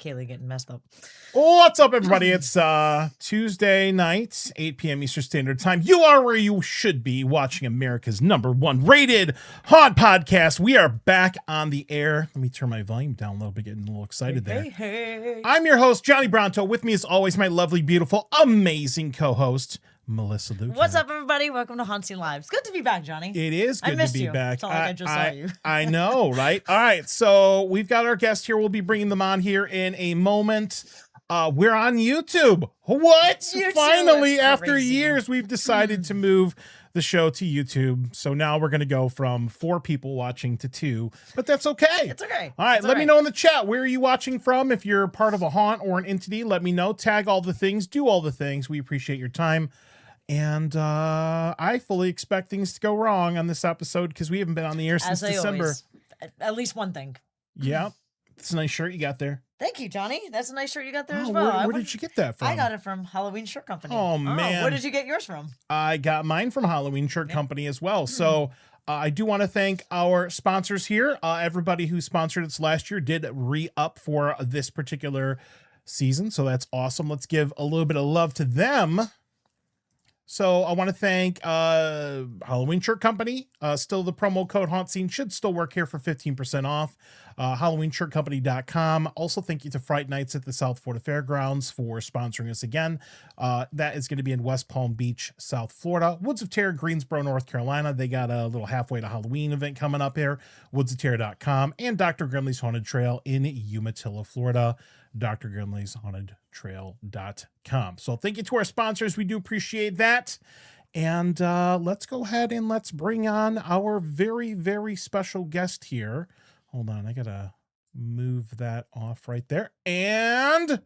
Kaylee getting messed up. What's up, everybody? It's Tuesday night, 8 p.m. Eastern Standard Time. You are where you should be, watching America's #1 rated haunt podcast. We are back on the air. Let me turn my volume down a little bit, getting a little excited there. Hey. I'm your host, Johnny Bronto. With me, as always, my lovely, beautiful, amazing co-host, Melissa Luke. What's up, everybody? Welcome to HauntScene Live. It's good to be back, Johnny. It is good to be back. It's not like I just saw you. I know, right? All right, so we've got our guest here. We'll be bringing them on here in a moment. We're on YouTube. What? YouTube, Finally, after crazy. years, we've decided to move the show to YouTube. So now we're going to go from 4 people watching to 2, but that's okay. It's okay. All right, It's let me all know in the chat. Where are you watching from? If you're part of a haunt or an entity, let me know. Tag all the things. Do all the things. We appreciate your time. And I fully expect things to go wrong on this episode because we haven't been on the air since December. Always, at least one thing. Yeah. It's a nice shirt you got there. Thank you, Johnny. That's a nice shirt you got there as Oh, well. where did you get that from? I got it from Halloween Shirt Company. Oh, man. Where did you get yours from? I got mine from Halloween Shirt Company as well. So I do want to thank our sponsors here. Everybody who sponsored us last year did re-up for this particular season. So that's awesome. Let's give a little bit of love to them. So I want to thank Halloween Shirt Company. Still, the promo code HauntScene should still work here for 15% off. HalloweenShirtCompany.com. Also, thank you to Fright Nights at the South Florida Fairgrounds for sponsoring us again. That is going to be in West Palm Beach, South Florida. Woods of Terror, Greensboro, North Carolina. They got a little halfway to Halloween event coming up here. WoodsOfTerror.com. And Dr. Grimley's Haunted Trail in Umatilla, Florida. Dr. Grimley's Haunted Trail.com. So thank you to our sponsors. We do appreciate that. And let's go ahead and let's bring on our very, very special guest here. Hold on. I got to move that off right there. And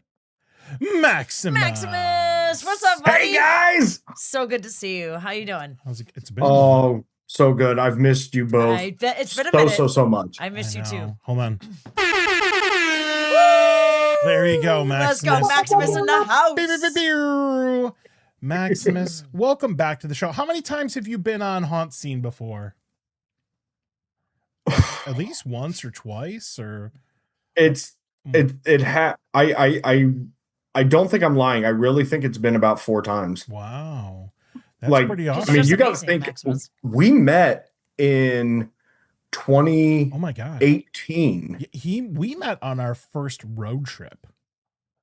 Maximus. Maximus! What's up, buddy? Hey, guys! So good to see you. How you doing? How's it? It's been Oh, so good. I've missed you both I bet it's been a minute. so much. I miss you too. Hold on. There you go, Let's Maximus. go, Maximus in the house. Maximus, welcome back to the show. How many times have you been on HauntScene before? At least once or twice, or I don't think I'm lying. I really think it's been about 4 times. Wow, that's Like, pretty awesome. I mean, That's you got to amazing, think Maximus. we met in 2018. Oh my god, we met on our first road trip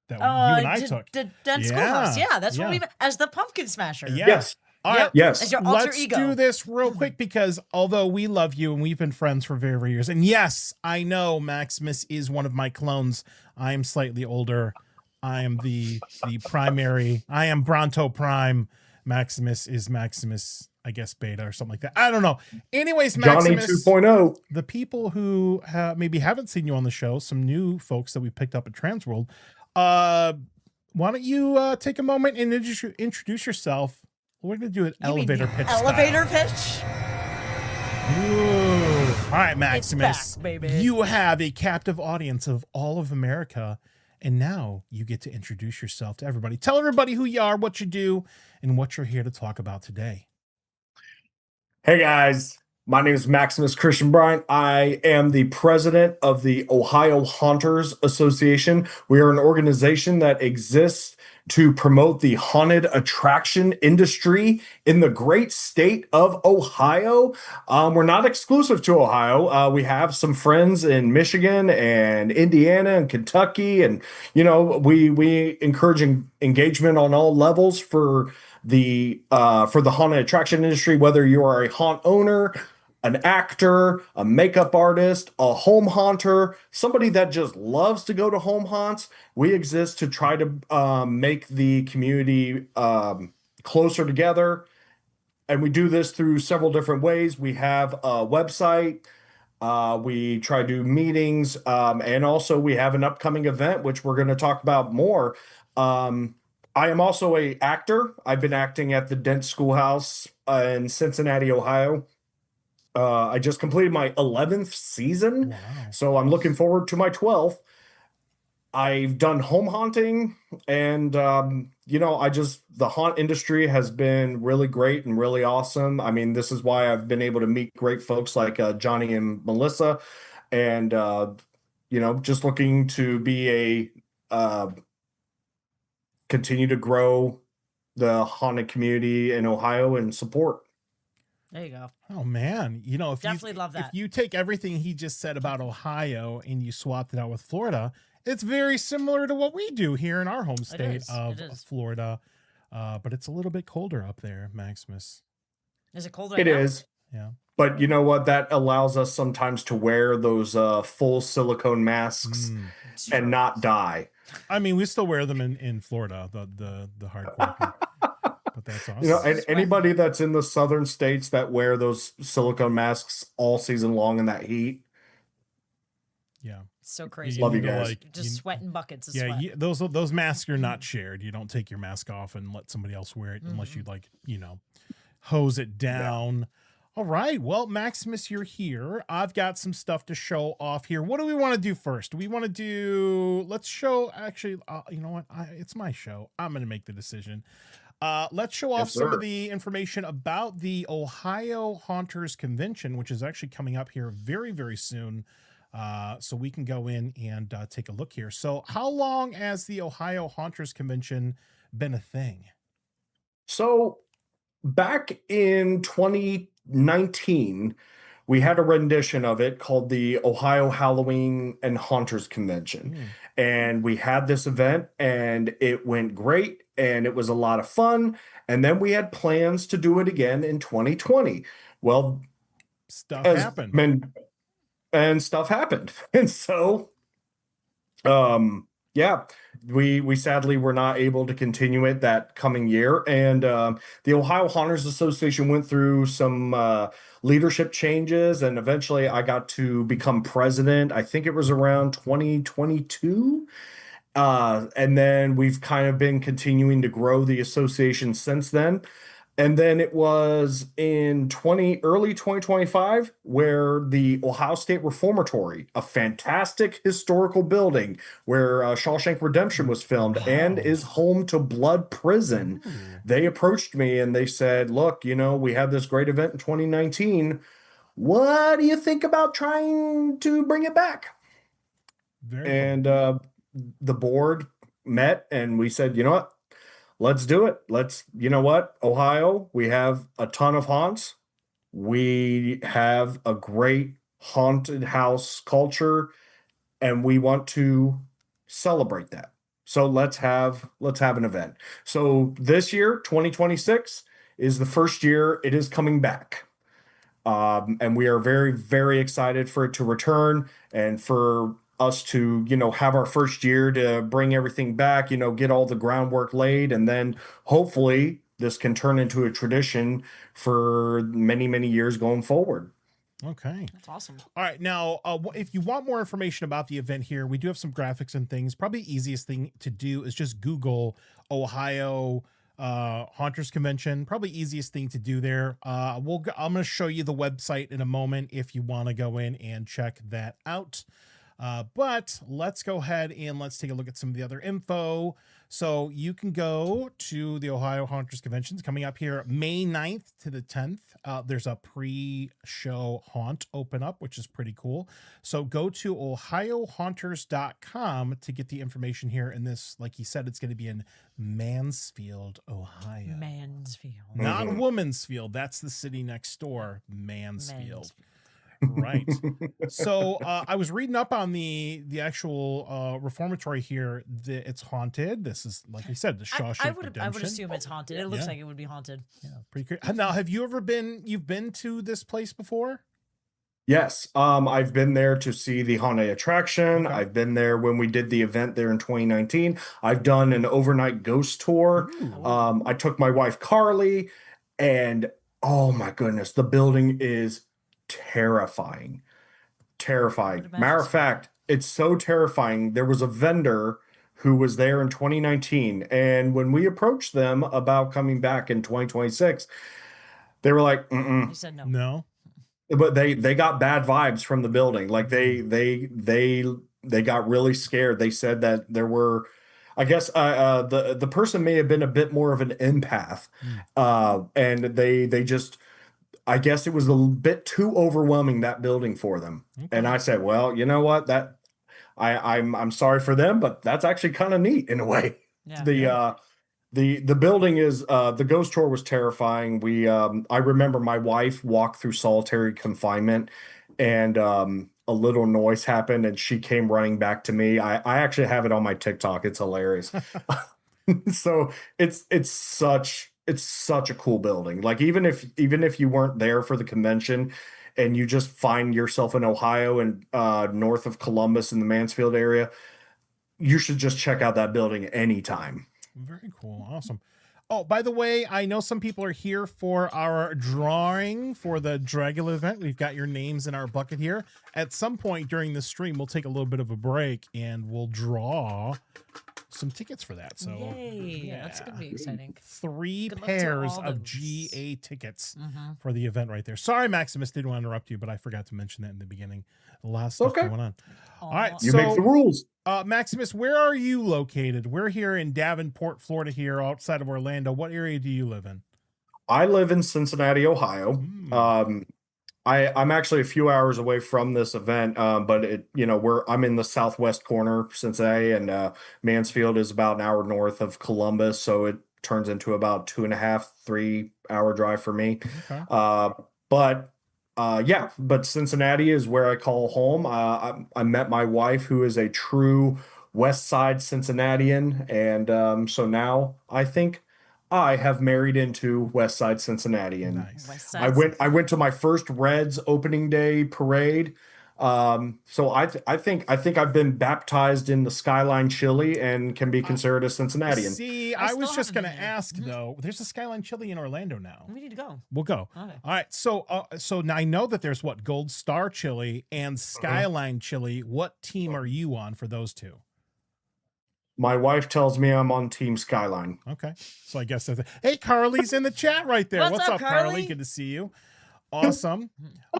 that you and I took. The Den Yeah, Schoolhouse. Yeah, that's yeah. when we met as the Pumpkin Smasher. Yeah. Yes. All right. Yep. Yes. As your alter Let's ego. do this real quick because although we love you and we've been friends for very, very years, and yes, I know Maximus is one of my clones. I am slightly older. I am the primary. I am Bronto Prime. Maximus is Maximus, I guess, Beta or something like that. I don't know. Anyways, Johnny Maximus, 2.0. the people who maybe haven't seen you on the show, some new folks that we picked up at Transworld, why don't you take a moment and introduce yourself? We're going to do an elevator pitch. Elevator pitch? Ooh. All right, Maximus. Back, baby. You have a captive audience of all of America, and now you get to introduce yourself to everybody. Tell everybody who you are, what you do, and what you're here to talk about today. Hey, guys. My name is Maximus Christian Bryant. I am the president of the Ohio Haunters Association. We are an organization that exists to promote the haunted attraction industry in the great state of Ohio. We're not exclusive to Ohio. We have some friends in Michigan and Indiana and Kentucky. And, you know, we encourage engagement on all levels for the haunted attraction industry, whether you are a haunt owner, an actor, a makeup artist, a home haunter, somebody that just loves to go to home haunts. We exist to try to make the community closer together. And we do this through several different ways. We have a website. We try to do meetings. And also we have an upcoming event, which we're going to talk about more. I am also an actor. I've been acting at the Dent Schoolhouse in Cincinnati, Ohio. I just completed my 11th season, Wow. so I'm looking forward to my 12th. I've done home haunting, and the haunt industry has been really great and really awesome. I mean, this is why I've been able to meet great folks like Johnny and Melissa, and just looking to be continue to grow the haunted community in Ohio and support. There you go. Oh man, you know, Definitely love if that. you take everything he just said about Ohio and you swapped it out with Florida, it's very similar to what we do here in our home state of Florida. But it's a little bit colder up there, Maximus. Is it cold right It now? is. Yeah. But you know what? That allows us sometimes to wear those full silicone masks and not die. I mean, we still wear them in Florida, the hardcore people. But that's awesome. You know, and anybody that's in the southern states that wear those silicone masks all season long in that heat. Yeah. So crazy. Love you guys. Just sweating buckets of sweat. Yeah, those masks are not shared. You don't take your mask off and let somebody else wear it unless you hose it down. Yeah. All right. Well, Maximus, you're here. I've got some stuff to show off here. What do we want to do first? Do we want to do, let's show, actually, you know what? It's my show. I'm going to make the decision. Let's show off some of the information about the Ohio Haunters Convention, which is actually coming up here very, very soon. So we can go in and take a look here. So how long has the Ohio Haunters Convention been a thing? So back in 2019, we had a rendition of it called the Ohio Halloween and Haunters Convention. And we had this event and it went great and it was a lot of fun. And then we had plans to do it again in 2020. Well, stuff happened. And stuff happened. And so, yeah, we sadly were not able to continue it that coming year. And the Ohio Haunters Association went through some leadership changes, and eventually I got to become president. I think it was around 2022. And then we've kind of been continuing to grow the association since then. And then it was in early 2025 where the Ohio State Reformatory, a fantastic historical building where Shawshank Redemption was filmed and is home to Blood Prison. They approached me and they said, look, we had this great event in 2019. What do you think about trying to bring it back? The board met and we said, you know what? Let's do it. Ohio, we have a ton of haunts. We have a great haunted house culture, and we want to celebrate that. So let's have an event. So this year, 2026, is the first year it is coming back. And we are very, very excited for it to return and for us to, have our first year to bring everything back, get all the groundwork laid. And then hopefully this can turn into a tradition for many, many years going forward. Okay. That's awesome. All right. Now, if you want more information about the event here, we do have some graphics and things. Probably the easiest thing to do is just Google Ohio Haunters Convention. Probably easiest thing to do there. I'm going to show you the website in a moment if you want to go in and check that out. But let's go ahead and let's take a look at some of the other info. So you can go to the Ohio Haunters Conventions coming up here May 9th to the 10th. There's a pre-show haunt open up, which is pretty cool. So go to ohiohaunters.com to get the information here. And this, like he said, it's going to be in Mansfield, Ohio. Mansfield. Not Womansfield. That's the city next door. Mansfield. Right. So I was reading up on the actual reformatory here. It's haunted. This is, like I said, the Shawshank Redemption. I would assume it's haunted. It looks like it would be haunted. Yeah, pretty crazy. Now, have you ever you've been to this place before? Yes. I've been there to see the haunted attraction. Okay. I've been there when we did the event there in 2019. I've done an overnight ghost tour. I took my wife Carly, and oh my goodness, the building is terrifying. Matter of fact, it's so terrifying. There was a vendor who was there in 2019, and when we approached them about coming back in 2026, they were like, You said no. No. But they got bad vibes from the building. Like they got really scared. They said that there were, I guess the person may have been a bit more of an empath, and they just, I guess it was a bit too overwhelming, that building for them. Okay. And I said, well, you know what, I'm sorry for them, but that's actually kind of neat in a way. Yeah. The building is the ghost tour was terrifying. I remember my wife walked through solitary confinement, and a little noise happened, and she came running back to me. I actually have it on my TikTok. It's hilarious. So it's such a cool building. Like even if you weren't there for the convention and you just find yourself in Ohio and north of Columbus in the Mansfield area, you should just check out that building anytime. Very cool. Awesome. Oh, by the way, I know some people are here for our drawing for the Dragula event. We've got your names in our bucket here. At some point during the stream, we'll take a little bit of a break and we'll draw some tickets for that. So Yay. Yeah, that's going to be exciting. 3 pairs of GA tickets for the event right there. Sorry, Maximus, didn't want to interrupt you, but I forgot to mention that in the beginning. A lot of stuff going on. All right. You make the rules. Maximus, where are you located? We're here in Davenport, Florida, here outside of Orlando. What area do you live in? I live in Cincinnati, Ohio. I'm actually a few hours away from this event, but I'm in the southwest corner, Cincinnati, and Mansfield is about an hour north of Columbus, so it turns into about 2.5, 3 hour drive for me. Okay. But Cincinnati is where I call home. I met my wife, who is a true West Side Cincinnatian, and so now I think I have married into West Side Cincinnati. And nice. I went to my first Reds opening day parade. So I think I've been baptized in the Skyline Chili and can be considered a Cincinnatian. See, I was just going to ask though. There's a Skyline Chili in Orlando now. We need to go. We'll go. Okay. All right. So now I know that there's Gold Star Chili and Skyline Chili. What team are you on for those two? My wife tells me I'm on Team Skyline. Okay. So I guess hey, Carly's in the chat right there. What's up, Carly? Good to see you. Awesome.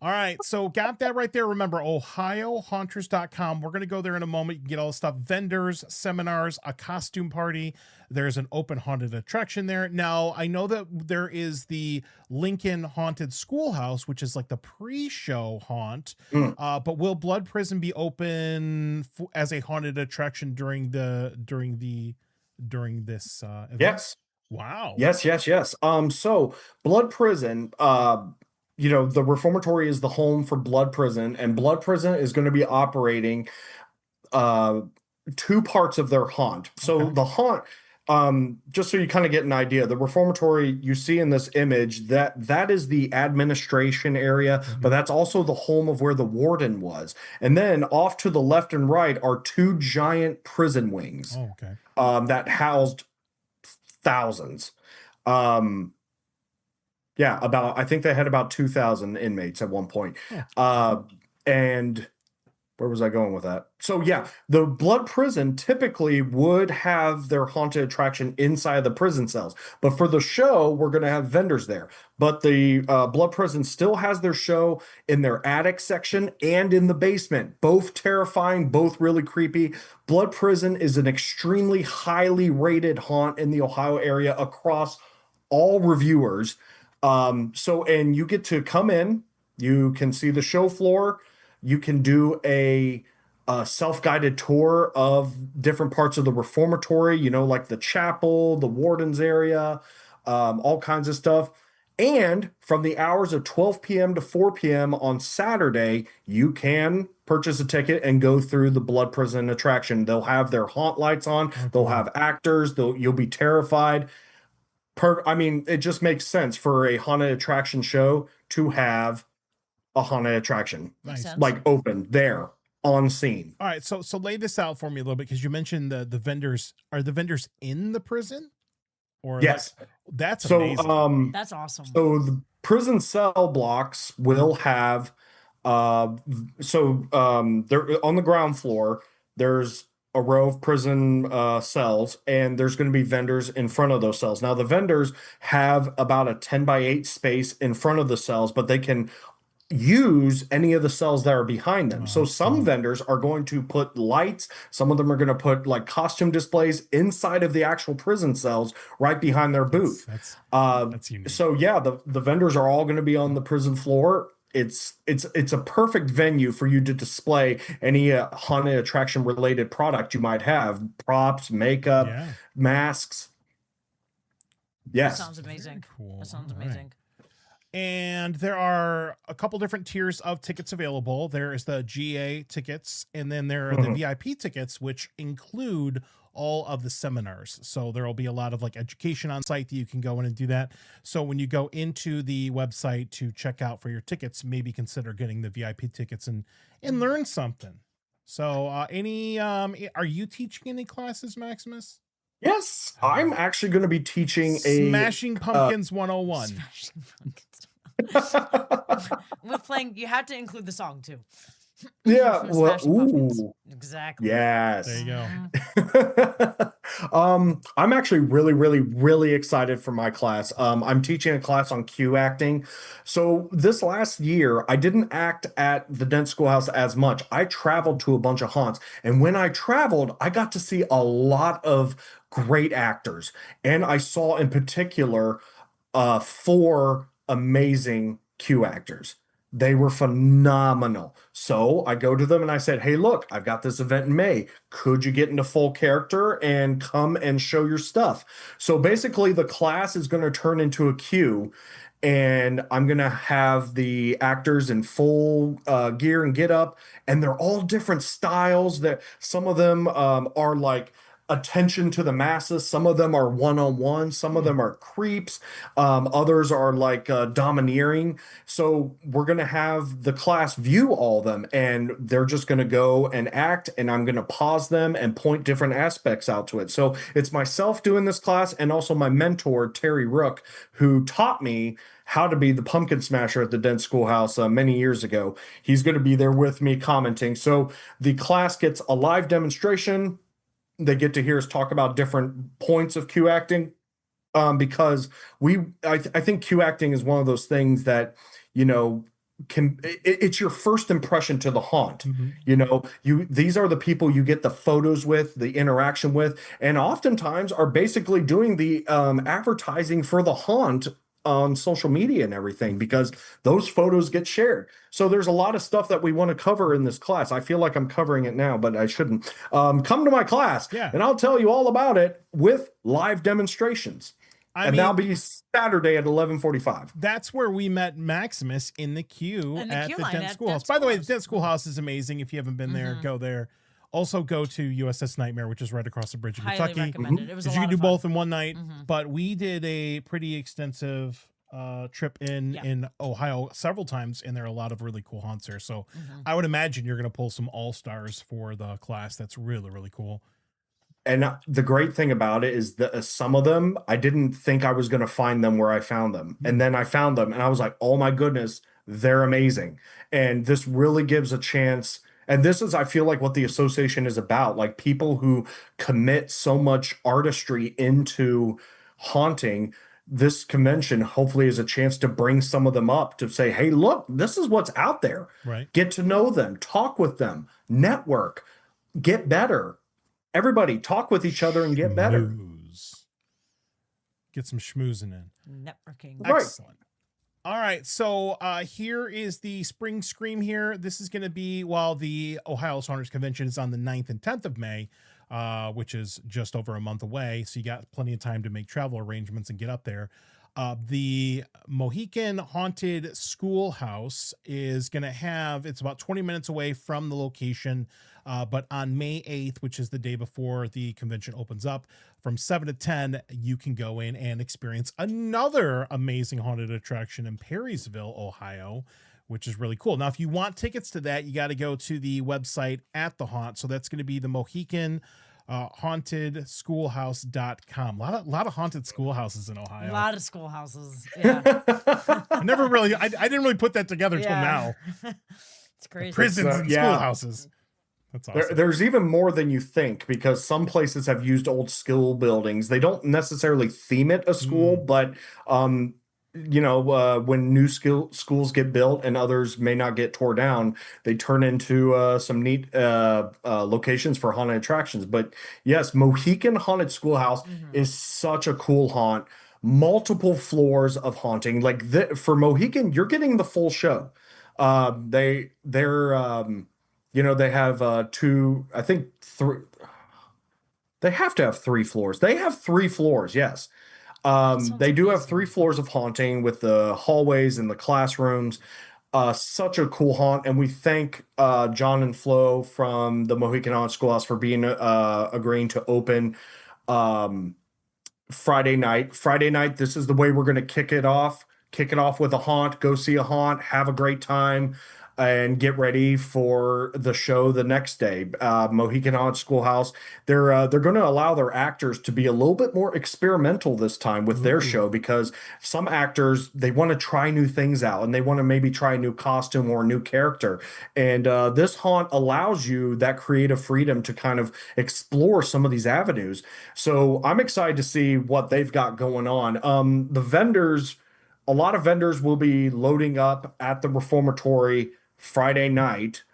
All right. So got that right there. Remember, OhioHaunters.com. We're going to go there in a moment. You can get all the stuff, vendors, seminars, a costume party. There's an open haunted attraction there. Now, I know that there is the Lincoln Haunted Schoolhouse, which is like the pre-show haunt. But will Blood Prison be open as a haunted attraction during this event? Yes. Wow. Yes. So Blood Prison, the reformatory is the home for Blood Prison, and Blood Prison is going to be operating 2 parts of their haunt. So the haunt, just so you kind of get an idea, the reformatory you see in this image, that is the administration area, but that's also the home of where the warden was. And then off to the left and right are 2 giant prison wings that housed thousands. I think they had about 2,000 inmates at one point. And where was I going with that? So the Blood Prison typically would have their haunted attraction inside the prison cells. But for the show, we're going to have vendors there. But the Blood Prison still has their show in their attic section and in the basement. Both terrifying, both really creepy. Blood Prison is an extremely highly rated haunt in the Ohio area across all reviewers. And you get to come in, you can see the show floor, you can do a self-guided tour of different parts of the reformatory, like the chapel, the warden's area, all kinds of stuff. And from the hours of 12 p.m. to 4 p.m. on Saturday, you can purchase a ticket and go through the Blood Prison attraction. They'll have their haunt lights on, they'll have actors, you'll be terrified. It just makes sense for a haunted attraction show to have a haunted attraction open there on scene. All right, so lay this out for me a little bit, because you mentioned the vendors. Are the vendors in the prison? Or yes, that's amazing. That's awesome. So the prison cell blocks will have they're on the ground floor. There's a row of prison cells, and there's going to be vendors in front of those cells. Now, the vendors have about a 10x8 space in front of the cells, but they can use any of the cells that are behind them. So some vendors are going to put lights. Some of them are going to put costume displays inside of the actual prison cells right behind their booth. That's unique. So the vendors are all going to be on the prison floor. it's a perfect venue for you to display any haunted attraction related product you might have, props, makeup, Yeah. masks. That Yes. sounds amazing. Very cool. That sounds All right. amazing. And there are a couple different tiers of tickets available. There is the GA tickets, and then there are the VIP tickets, which include all of the seminars. So there will be a lot of like education on site that you can go in and do that. So when you go into the website to check out for your tickets, maybe consider getting the VIP tickets and learn something. So are you teaching any classes, Maximus? Yes, I'm actually going to be teaching a Smashing Pumpkins 101. Smashing Pumpkins. With playing, you had to include the song too. Yeah, well, Smashing Pumpkins. ooh, Exactly. yes. There you go. I'm actually really excited for my class. I'm teaching a class on cue acting. So this last year, I didn't act at the Dent Schoolhouse as much. I traveled to a bunch of haunts, and when I traveled, I got to see a lot of great actors, and I saw in particular four amazing cue actors. They were phenomenal. So I go to them and I said, hey, look, I've got this event in May. Could you get into full character and come and show your stuff? So basically, the class is going to turn into a queue, and I'm going to have the actors in full gear and get up, and they're all different styles. That some of them are like attention to the masses. Some of them are one-on-one. Some of them are creeps. Others are like domineering. So we're going to have the class view all of them, and they're just going to go and act, and I'm going to pause them and point different aspects out to it. So it's myself doing this class, and also my mentor, Terry Rook, who taught me how to be the pumpkin smasher at the Dent Schoolhouse many years ago. He's going to be there with me commenting. So the class gets a live demonstration. They get to hear us talk about different points of cue acting, because I think cue acting is one of those things that, you know, it's your first impression to the haunt. You know, these are the people you get the photos with, the interaction with, and oftentimes are basically doing the advertising for the haunt on social media and everything, because those photos get shared. So there's a lot of stuff that we want to cover in this class. I feel like I'm covering it now, but I shouldn't. Come to my class, and I'll tell you all about it with live demonstrations. And that'll be Saturday at 11:45. That's where we met Maximus in the queue at the Dent Schoolhouse. By the way, the Dent Schoolhouse is amazing. If you haven't been there, go there. Also go to USS Nightmare, which is right across the bridge in Kentucky. Recommended. It was a lot you can do of fun. both in one night, but we did a pretty extensive trip in Ohio several times, and there are a lot of really cool haunts there. So I would imagine you're going to pull some all-stars for the class. That's really cool. And the great thing about it is that some of them, I didn't think I was going to find them where I found them. And then I found them, and I was like, oh my goodness, they're amazing. And this really gives a chance. And this is, I feel like, what the association is about. Like, people who commit so much artistry into haunting. This convention hopefully is a chance to bring some of them up to say, hey, look, this is what's out there. Right. Get to know them, talk with them, network, get better. Everybody talk with each other and get better. Get some schmoozing in. Networking. Excellent. All right, so here is the spring scream here. This is going to be while the Ohio Haunters Convention is on the 9th and 10th of May, which is just over a month away. So you got plenty of time to make travel arrangements and get up there. The Mohican Haunted Schoolhouse is going to have, it's about 20 minutes away from the location, but on May 8th, which is the day before the convention opens up, from 7 to 10, you can go in and experience another amazing haunted attraction in Perrysville, Ohio, which is really cool. Now, if you want tickets to that, you got to go to the website at the haunt. So that's going to be the Mohican hauntedschoolhouse.com. A lot of haunted schoolhouses in Ohio. A lot of schoolhouses. Yeah. I didn't really put that together till now. It's crazy. Prisons and schoolhouses. That's awesome. There's even more than you think, because some places have used old school buildings. They don't necessarily theme it a school, but when new schools get built and others may not get tore down, they turn into some neat locations for haunted attractions. But yes, Mohican Haunted Schoolhouse is such a cool haunt. Multiple floors of haunting. Like for Mohican, you're getting the full show. They have two, I think three. They have to have 3 floors. They have 3 floors, yes. That sounds They do have 3 floors amazing. of haunting with the hallways and the classrooms. Such a cool haunt, and we thank John and Flo from the Mohican Haunt Schoolhouse for being agreeing to open um, Friday night. Friday night, this is the way we're going to kick it off. Kick it off with a haunt. Go see a haunt. Have a great time, and get ready for the show the next day. Mohican Haunt Schoolhouse. They're going to allow their actors to be a little bit more experimental this time with their show, because some actors, they want to try new things out and they want to maybe try a new costume or a new character. And this haunt allows you that creative freedom to kind of explore some of these avenues. So I'm excited to see what they've got going on. The vendors, a lot of vendors will be loading up at the reformatory Friday night.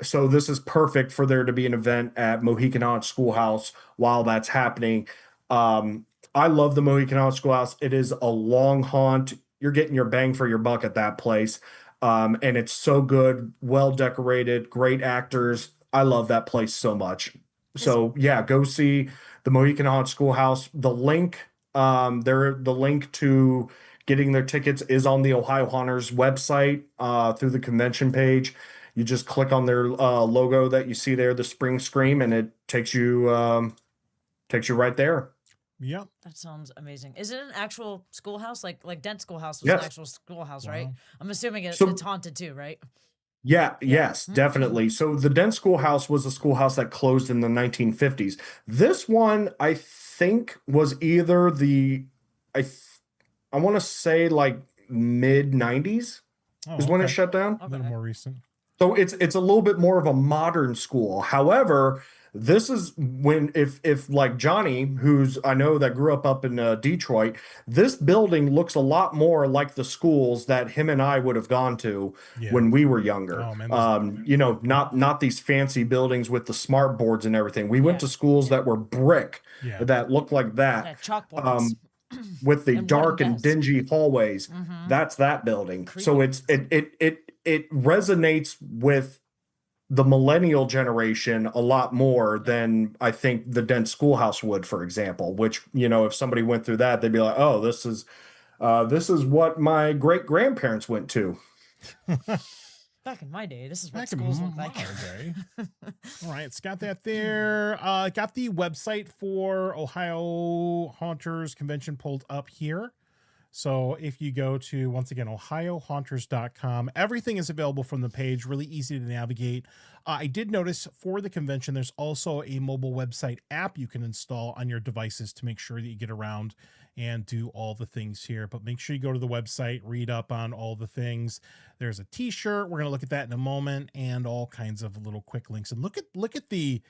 So this is perfect for there to be an event at Mohican Haunt Schoolhouse while that's happening. I love the Mohican Haunt Schoolhouse. It is a long haunt. You're getting your bang for your buck at that place. And it's so good, well decorated, great actors. I love that place so much. So yeah, go see the Mohican Haunt Schoolhouse. The link to getting their tickets is on the Ohio Haunters website through the convention page. You just click on their logo that you see there, the Spring Scream, and it takes you right there. Yep. That sounds amazing. Is it an actual schoolhouse? Like Dent Schoolhouse was Yes. an actual schoolhouse, Wow. right? I'm assuming So- it's haunted too, right? Yeah, yes, Mhm. definitely. So the Dent Schoolhouse was a schoolhouse that closed in the 1950s. This one, I think, was either I want to say like mid 90s Oh, is when it okay. shut down. A little Okay. more recent. So it's a little bit more of a modern school. However, this is when if like Johnny, who's I know that grew up in Detroit, this building looks a lot more like the schools that him and I would have gone to Yeah. when we were younger. Oh, man, Not these fancy buildings with the smart boards and everything. We went Yeah. to schools that were brick Yeah. that looked like that. Yeah, chalkboards. With the And dark wooden and desks. dingy hallways. Mhm. That's that building. So Creepy. it resonates with the millennial generation a lot more than I think the Dent Schoolhouse would, for example, which, if somebody went through that, they'd be like, oh, this is what my great grandparents went to. Back in my day, this is what Back in schools look like. my day. All right, it's got that there. Got the website for Ohio Haunters Convention pulled up here. So if you go to, once again, ohiohaunters.com, everything is available from the page, really easy to navigate. I did notice for the convention, there's also a mobile website app you can install on your devices to make sure that you get around and do all the things here. But make sure you go to the website, read up on all the things. There's a t-shirt. We're going to look at that in a moment, and all kinds of little quick links. And look at the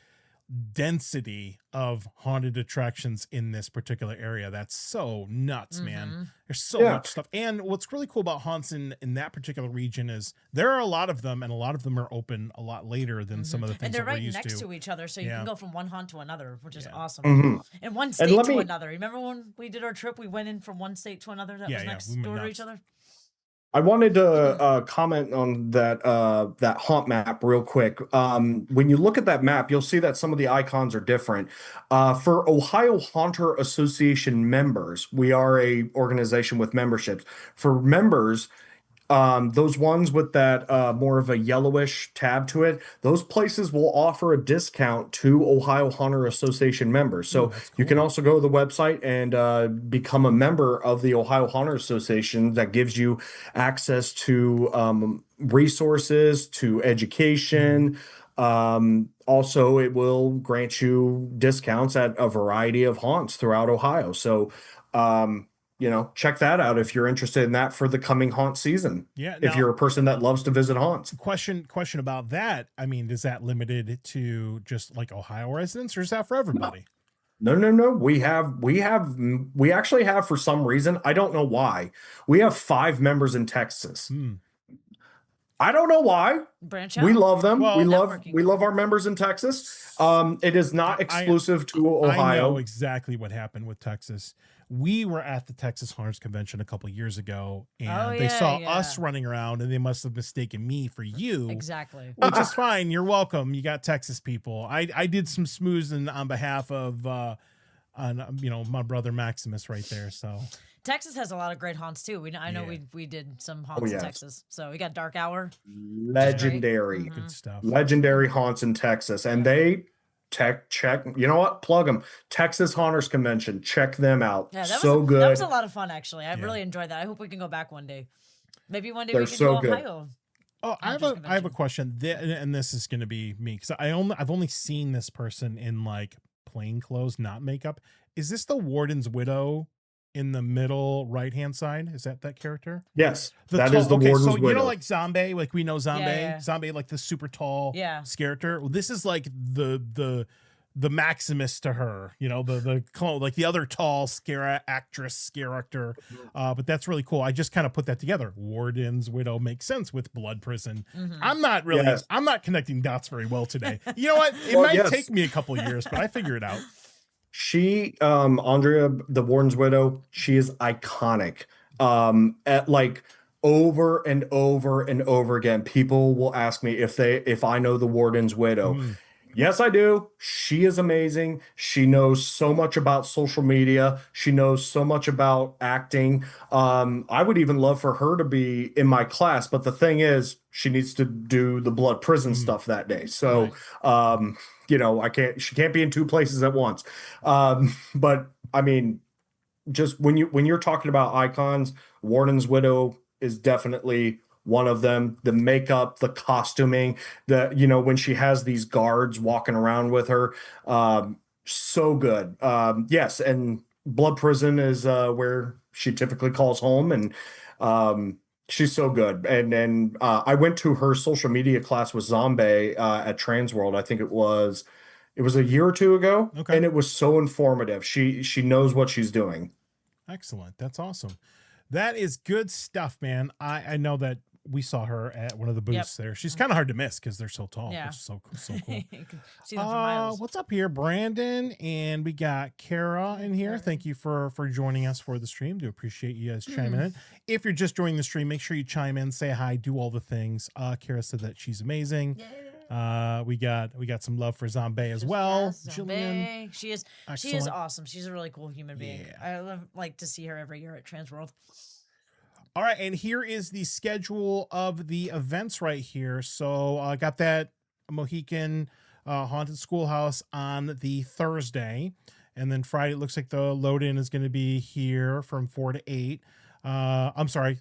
density of haunted attractions in this particular area. That's so nuts, man. There's so Yeah. much stuff. And what's really cool about haunts in that particular region is there are a lot of them, and a lot of them are open a lot later than some of the things And they're that we're right used next to. to each other, so you Yeah. can go from one haunt to another, which is Yeah. awesome. Mhm. And one state let to me- another. Remember when we did our trip? We went in from one state to another that Yeah, was yeah, next we went door to nuts. each other. I wanted to comment on that haunt map real quick. When you look at that map, you'll see that some of the icons are different. For Ohio Haunter Association members, we are a organization with memberships. For members, those ones with that more of a yellowish tab to it, those places will offer a discount to Ohio Haunter Association members. So that's you can cool. also go to the website and become a member of the Ohio Haunter Association. That gives you access to resources, to education. Also, it will grant you discounts at a variety of haunts throughout Ohio. So, check that out if you're interested in that for the coming haunt season. Yeah. If Now, you're a person that loves to visit haunts. question about that. I mean, is that limited to just like Ohio residents, or is that for everybody? No. We actually have, for some reason, I don't know why, we have 5 members in Texas. I don't know why. Branch out. We love them. Well, we networking. love our members in Texas. It is not exclusive to I know Ohio. exactly what happened with Texas. we were at the Texas Haunters Convention a couple years ago, and Oh, they saw yeah, us yeah. running around, and they must have mistaken me for you, Exactly. which is fine. You're welcome. You got Texas people. I did some smoozing on behalf of my brother Maximus right there. So Texas has a lot of great haunts too. I know Yeah. we did some haunts in yes. Texas. So we got Dark Hour. Legendary. Mhm. good stuff. Legendary haunts in Texas. And they check, you know what? Plug them. Texas Haunters Convention. Check them out. Yeah, So good. That was a lot of fun actually. I Yeah. really enjoyed that. I hope we can go back one day. Maybe one day They're we can so do good. Ohio. Oh, I have a question, and this is going to be me because I've only seen this person in like plain clothes, not makeup. Is this the Warden's widow in the middle right hand side? Is that character? Yes, The that tall, is the okay, Warden's so widow. you know, like Zombie, like we know Zombie, Yeah. Zombie, like the super tall Yeah. character. Well, this is like the Maximus to her, you know, the clone, like the other tall actress character. But that's really cool. I just kind of put that together. Warden's widow makes sense with Blood Prison. Mhm. I'm not connecting dots very well today. You know what? It Well, might yes. take me a couple years, but I figure it out. She, Andrea, the Warden's widow, she is iconic. At like over and over and over again, people will ask me if I know the Warden's widow. Mm. Yes, I do. She is amazing. She knows so much about social media. She knows so much about acting. I would even love for her to be in my class, but the thing is, she needs to do the Blood Prison stuff that day. So, she can't be in two places at once. But I mean, just when you're talking about icons, Warden's widow is definitely one of them. The makeup, the costuming, when she has these guards walking around with her, so good. Yes, and Blood Prison is where she typically calls home, and she's so good. And I went to her social media class with Zombie at Transworld. I think it was a year or two ago, Okay. and it was so informative. She knows what she's doing. Excellent. That's awesome. That is good stuff, man. I know that we saw her at one of the booths there. She's kind of hard to miss because they're so tall. Yeah. Which is so cool. You can see them for miles. What's up here, Brandon? And we got Kara in here. Thank you for joining us for the stream. Do appreciate you guys chiming in. If you're just joining the stream, make sure you chime in, say hi, do all the things. Kara said that she's amazing. We got some love for Zombie as well. Jillian, she is awesome. She's a really cool human being. I like to see her every year at Transworld. All right, and here is the schedule of the events right here. So I got that Mohican Haunted Schoolhouse on the Thursday, and then Friday it looks like the load-in is going to be here from 4 to 8. I'm sorry,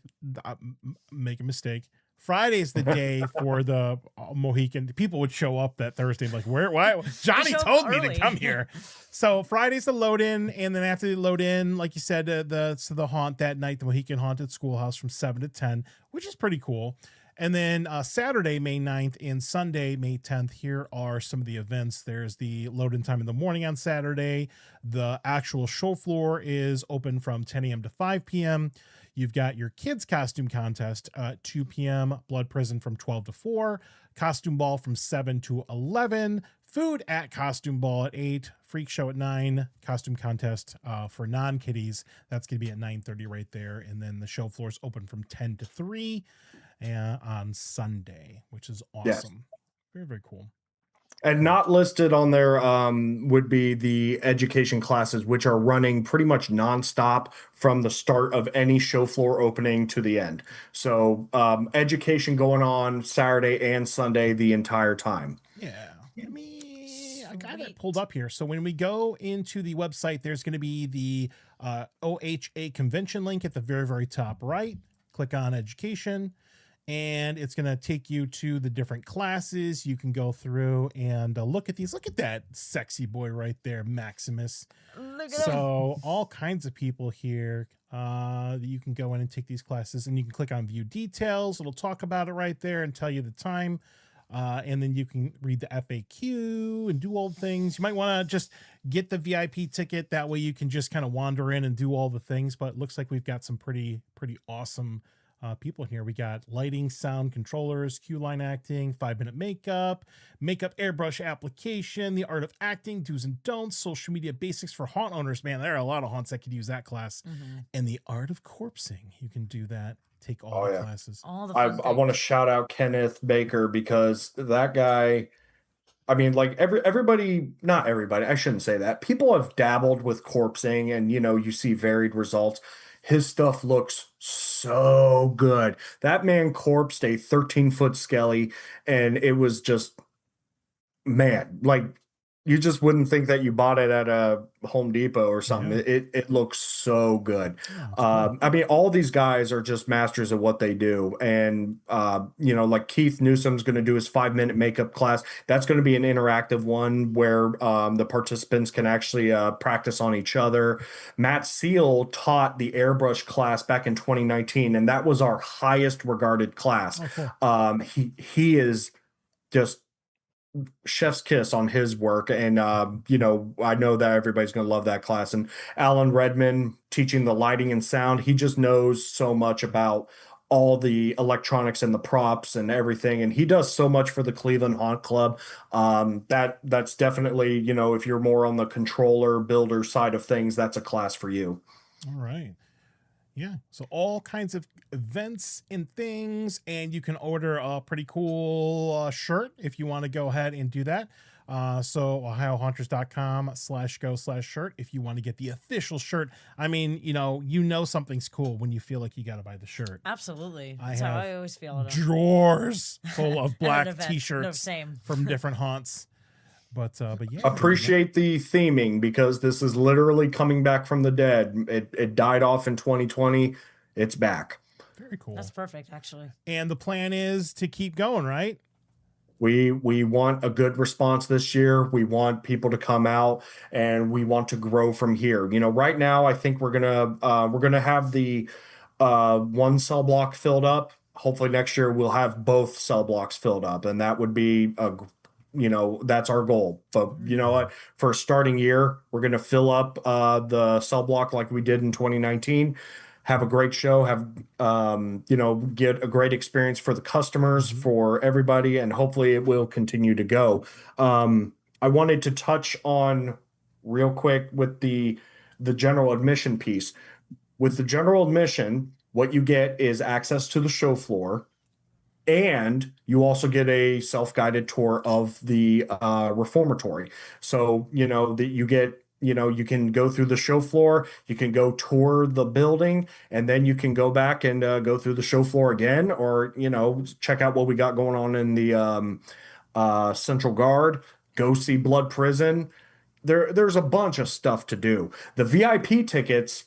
make a mistake. Friday's the day for the Mohican. People would show up that Thursday, like, why? Johnny told me to come here. So Friday's the load in, and then after the load in, like you said, the haunt that night, the Mohican Haunted Schoolhouse from 7 to 10, which is pretty cool. And then Saturday, May 9th, and Sunday, May 10th, here are some of the events. There's the load-in time in the morning on Saturday. The actual show floor is open from 10 a.m. to 5 p.m. You've got your kids costume contest at 2 p.m., Blood Prison from 12 to 4, costume ball from 7 to 11, food at costume ball at 8, freak show at 9, costume contest for non-kiddies. That's going to be at 9:30 right there. And then the show floor is open from 10 to 3 on Sunday, which is awesome. Yes. Very, very cool. And not listed on there would be the education classes, which are running pretty much nonstop from the start of any show floor opening to the end. So education going on Saturday and Sunday the entire time. Yeah. I got it pulled up here. So when we go into the website, there's going to be the OHA convention link at the very, very top right. Click on education. And it's going to take you to the different classes. You can go through and look at these. Look at that sexy boy right there, Maximus. Look at so all kinds of people here that you can go in and take these classes. And you can click on view details. It'll talk about it right there and tell you the time. And then you can read the FAQ and do all the things. You might want to just get the VIP ticket. That way you can just kind of wander in and do all the things. But it looks like we've got some pretty awesome people here. We got lighting, sound, controllers, cue line acting, 5-minute makeup, makeup airbrush application, the art of acting, do's and don'ts, social media basics for haunt owners. Man, there are a lot of haunts that could use that class. And the art of corpsing. You can do that. Take all the classes. All the I fun want to things. shout out Kenneth Baker because that guy, I mean, like everybody, not everybody, I shouldn't say that. People have dabbled with corpsing and, you see varied results. His stuff looks so good. That man corpsed a 13-foot skelly, and it was just, man, like you just wouldn't think that you bought it at a Home Depot or something. Yeah. It looks so good. Yeah, it's cool. I mean, all these guys are just masters at what they do. And, like Keith Newsom's going to do his 5-minute makeup class. That's going to be an interactive one where the participants can actually practice on each other. Matt Seal taught the airbrush class back in 2019, and that was our highest regarded class. Oh, cool. He is just chef's kiss on his work, and I know that everybody's going to love that class. And Alan Redman teaching the lighting and sound, he just knows so much about all the electronics and the props and everything, and he does so much for the Cleveland Haunt Club. That's definitely, if you're more on the controller builder side of things, that's a class for you. All right. Yeah, so all kinds of events and things, and you can order a pretty cool shirt if you want to go ahead and do that. So ohiohunters.com/go/shirt if you want to get the official shirt. I mean, something's cool when you feel like you got to buy the shirt. Absolutely. I That's have how I always feel at a drawers full of at an black event. t-shirts No, same. from different haunts. But yeah. Appreciate the theming because this is literally coming back from the dead. It died off in 2020. It's back. Very cool. That's perfect, actually. And the plan is to keep going, right? We want a good response this year. We want people to come out, and we want to grow from here. Right now I think we're gonna have the one cell block filled up. Hopefully next year we'll have both cell blocks filled up, and that would be that's our goal. But you know what? For a starting year, we're going to fill up the cell block like we did in 2019. Have a great show. Get a great experience for the customers, for everybody, and hopefully it will continue to go. I wanted to touch on real quick with the general admission piece. With the general admission, what you get is access to the show floor. And you also get a self-guided tour of the reformatory. So, that you get, you can go through the show floor, you can go tour the building, and then you can go back and go through the show floor again, or, check out what we got going on in the Central Guard, go see Blood Prison. There's a bunch of stuff to do. The VIP tickets,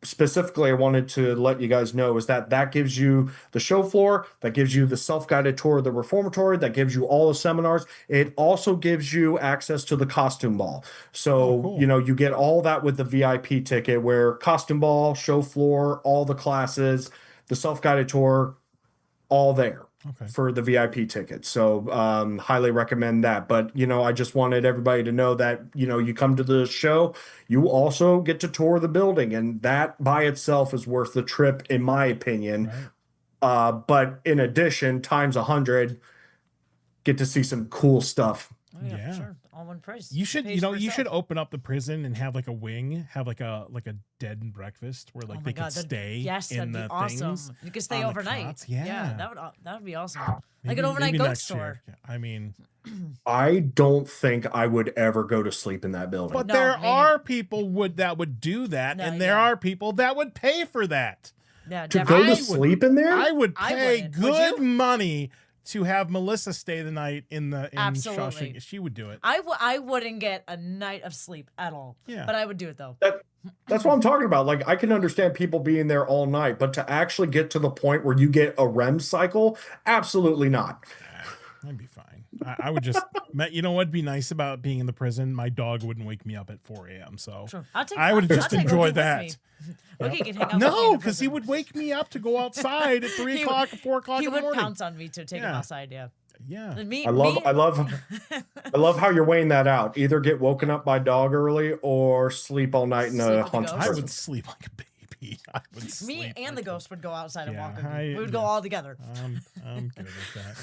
specifically, I wanted to let you guys know is that gives you the show floor, that gives you the self-guided tour of the reformatory, that gives you all the seminars. It also gives you access to the costume ball. So, cool. You get all that with the VIP ticket, where costume ball, show floor, all the classes, the self-guided tour, all there. Okay. For the VIP tickets. So highly recommend that. But, I just wanted everybody to know that, you come to the show, you also get to tour the building, and that by itself is worth the trip, in my opinion. Right. But in addition, times 100, get to see some cool stuff. Oh, yeah, for sure. All one price. You should, you should open up the prison and have like a wing, have like a bed and breakfast where like they could stay. Yes, in that'd the be awesome. things You could stay overnight. Yeah, that would be awesome. Like an overnight ghost store. I mean, I don't think I would ever go to sleep in that building. But there are people that would do that, and there are people that would pay for that. Yeah, to go to sleep in there? I would pay good money to have Melissa stay the night in Absolutely. Shawshank. She would do it. I wouldn't get a night of sleep at all. Yeah. But I would do it though. That's what I'm talking about. Like, I can understand people being there all night, but to actually get to the point where you get a REM cycle, absolutely not. I'd be fine. I would just, you know what'd be nice about being in the prison? My dog wouldn't wake me up at 4 a.m. So sure. I would just enjoy that. Okay, can hang out no, because he would wake me up to go outside at 3 o'clock or 4 o'clock in the morning. He would pounce on me to take him outside. Yeah. Yeah. I love how you're weighing that out. Either get woken up by dog early or sleep all night in a haunted prison. I would sleep like a baby. I would Me sleep and like the a- ghost would go outside and Yeah, walk with me. We would go yeah. all together. I'm good with that.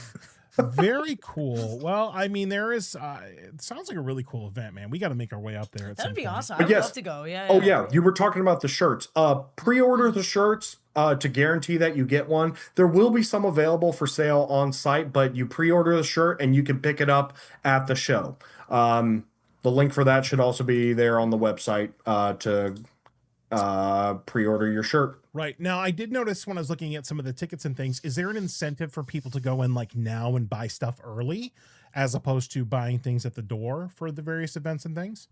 Very cool. Well, I mean, there is. It sounds like a really cool event, man. We got to make our way up there. At That'd some be point. awesome. I But would yes. love to go. Yeah. Oh yeah, you were talking about the shirts. Pre-order the shirts to guarantee that you get one. There will be some available for sale on site, but you pre-order the shirt and you can pick it up at the show. The link for that should also be there on the website to pre-order your shirt. Right. Now, I did notice when I was looking at some of the tickets and things, is there an incentive for people to go in like now and buy stuff early as opposed to buying things at the door for the various events and things?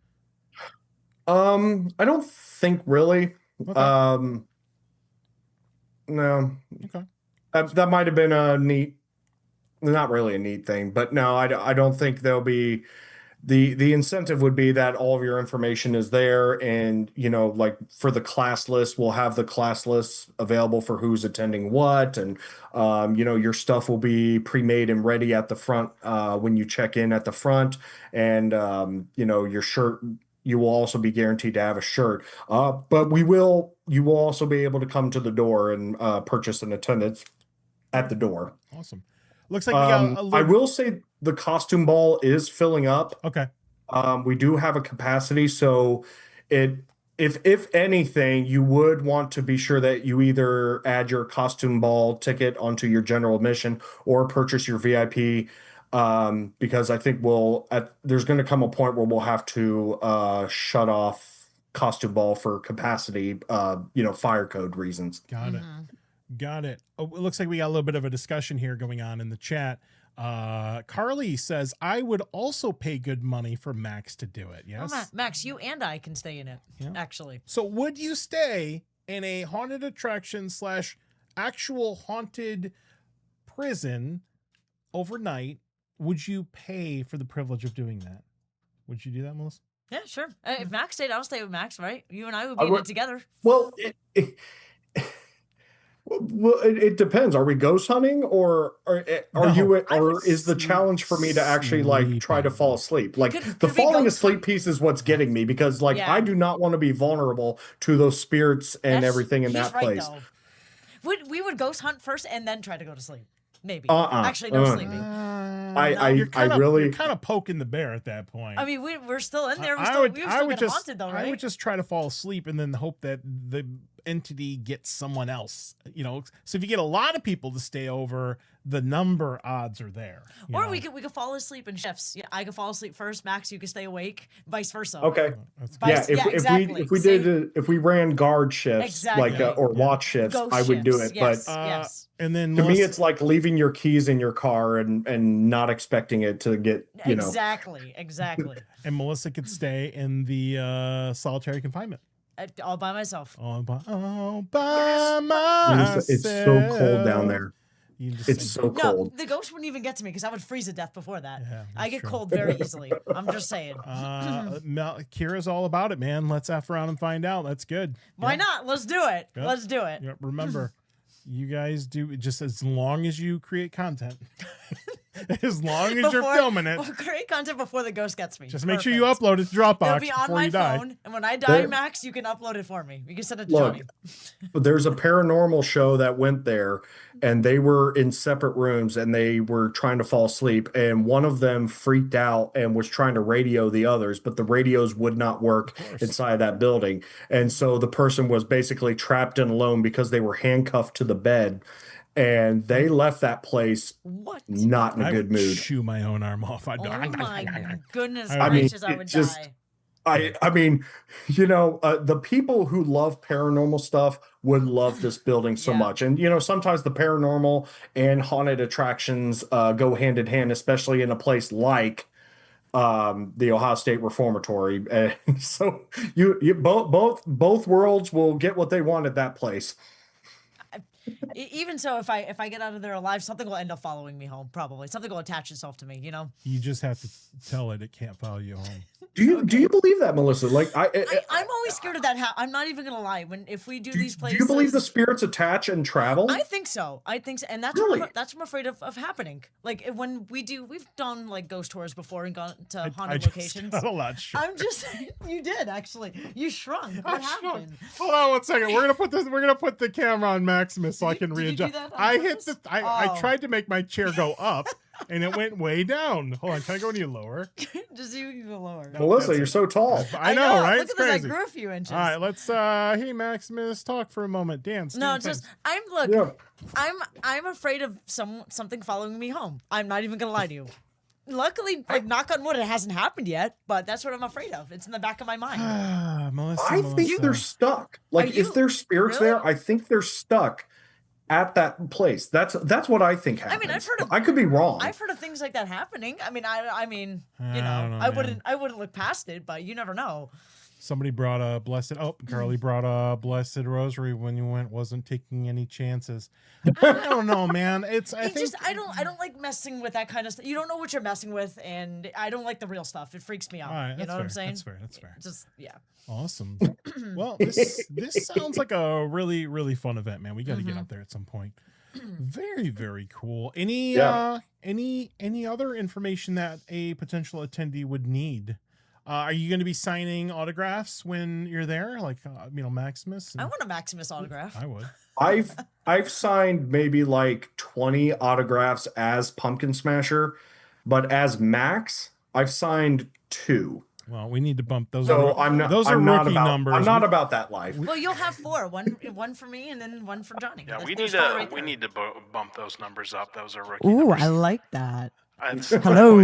I don't think really. Okay. No. Okay. That might have been a neat, not really a neat thing, but no, I don't think there'll be the incentive would be that all of your information is there, and like for the class list, we'll have the class lists available for who's attending what, and your stuff will be pre-made and ready at the front when you check in at the front, and your shirt. You will also be guaranteed to have a shirt, but you will also be able to come to the door and purchase an attendance at the door. Awesome. Looks like we got a little... I will say the costume ball is filling up. Okay. We do have a capacity, so if anything, you would want to be sure that you either add your costume ball ticket onto your general admission or purchase your VIP. Because I think there's going to come a point where we'll have to shut off costume ball for capacity, fire code reasons. Got it. Got it. Oh, it looks like we got a little bit of a discussion here going on in the chat. Carly says, I would also pay good money for Max to do it. Yes. Oh, Max, you and I can stay in it, actually. So would you stay in a haunted attraction / actual haunted prison overnight? Would you pay for the privilege of doing that? Would you do that, Melissa? Yeah, sure. If Max stayed, I'll stay with Max, right? You and I would be in it together. Well, it depends. Are we ghost hunting, or is the challenge for me to actually like try to fall asleep? Like the falling asleep piece is what's getting me, because like I do not want to be vulnerable to those spirits and everything in that place. We would ghost hunt first and then try to go to sleep. Maybe. Actually, no sleeping. You're kind of poking the bear at that point. I mean, we're still in there. I would haunted, though, right? I would just try to fall asleep and then hope that the entity gets someone else. So if you get a lot of people to stay over, the number odds are there. Or we could fall asleep in shifts. Yeah, I could fall asleep first. Max, you could stay awake. Vice versa. Okay. Exactly. If we ran guard shifts or watch shifts, Ghost I would do it. Yes, but yes. And then to me, it's like leaving your keys in your car and not expecting it to get Exactly. And Melissa could stay in the solitary confinement. All by myself. All by myself. It's so cold down there. It's so cold. No, the ghost wouldn't even get to me because I would freeze to death before that. Yeah, I get cold very easily. I'm just saying. Kira's all about it, man. Let's F around and find out. That's good. Why not? Let's do it. Yep. Let's do it. Yep. Remember, you guys do just as long as you create content. As long as you're filming it. We'll create content before the ghost gets me. Just make sure you upload it to Dropbox. It'll be on my phone, and when I die, Max, you can upload it for me. You can send it to Johnny. There's a paranormal show that went there, and they were in separate rooms, and they were trying to fall asleep, and one of them freaked out and was trying to radio the others, but the radios would not work inside that building. And so the person was basically trapped and alone because they were handcuffed to the bed. And they left that place not in a good mood. Chew my own arm off. Oh my goodness I would die. I mean, the people who love paranormal stuff would love this building so much. And, sometimes the paranormal and haunted attractions go hand in hand, especially in a place like the Ohio State Reformatory. And so both worlds will get what they want at that place. Even so, if I get out of there alive, something will end up following me home. Probably something will attach itself to me. You know. You just have to tell it can't follow you home. Do you believe that, Melissa? Like I'm always scared of that. I'm not even gonna lie. If we do these places, do you believe the spirits attach and travel? I think so. And that's Really? what I'm afraid of happening. Like when we've done like ghost tours before and gone to I haunted just locations. got a lot shook. I'm just you did actually. You shrunk. What happened? Hold on 1 second. We're gonna put the camera on Maximus so I can Did you readjust. do that on I purpose? hit I Oh. tried to make my chair go up and it went way down. Hold on, can I go any lower? Just you go lower. Melissa, you're so tall. I know, right? Look It's at this. crazy. I grew a few inches. All right, let's hey Maximus, talk for a moment. Dance. No, do just things. Yeah. I'm afraid of something following me home. I'm not even gonna lie to you. Luckily, like knock on wood, it hasn't happened yet, but that's what I'm afraid of. It's in the back of my mind. Melissa, I think Melissa. they're stuck. Like if there's spirits really? there, I think they're stuck at that place. That's what I think happens. I mean, I've heard of. I could be wrong. I've heard of things like that happening. I mean, I mean, you I know, don't know, I man. wouldn't look past it, but you never know. Somebody brought a blessed. Oh, Carly brought a blessed rosary when you wasn't taking any chances. I don't know, man. I think I don't like messing with that kind of stuff. You don't know what you're messing with, and I don't like the real stuff. It freaks me out. All right, You that's know what I'm saying? That's fair. Just yeah. Awesome. Well, this sounds like a really, really fun event, man. We got to get up there at some point. Very, very cool. Any other information that a potential attendee would need? Are you going to be signing autographs when you're there, like Maximus? I want a Maximus autograph. I would. I've signed maybe like 20 autographs as Pumpkin Smasher, but as Max, I've signed 2. Well, we need to bump those. So I'm not. Those are I'm not rookie about, numbers. I'm not about that life. Well, you'll have 4. One for me, and then one for Johnny. Yeah, There's 4 right we there. need to bump those numbers up. Those are rookie Ooh, numbers. I like that. That's- Hello.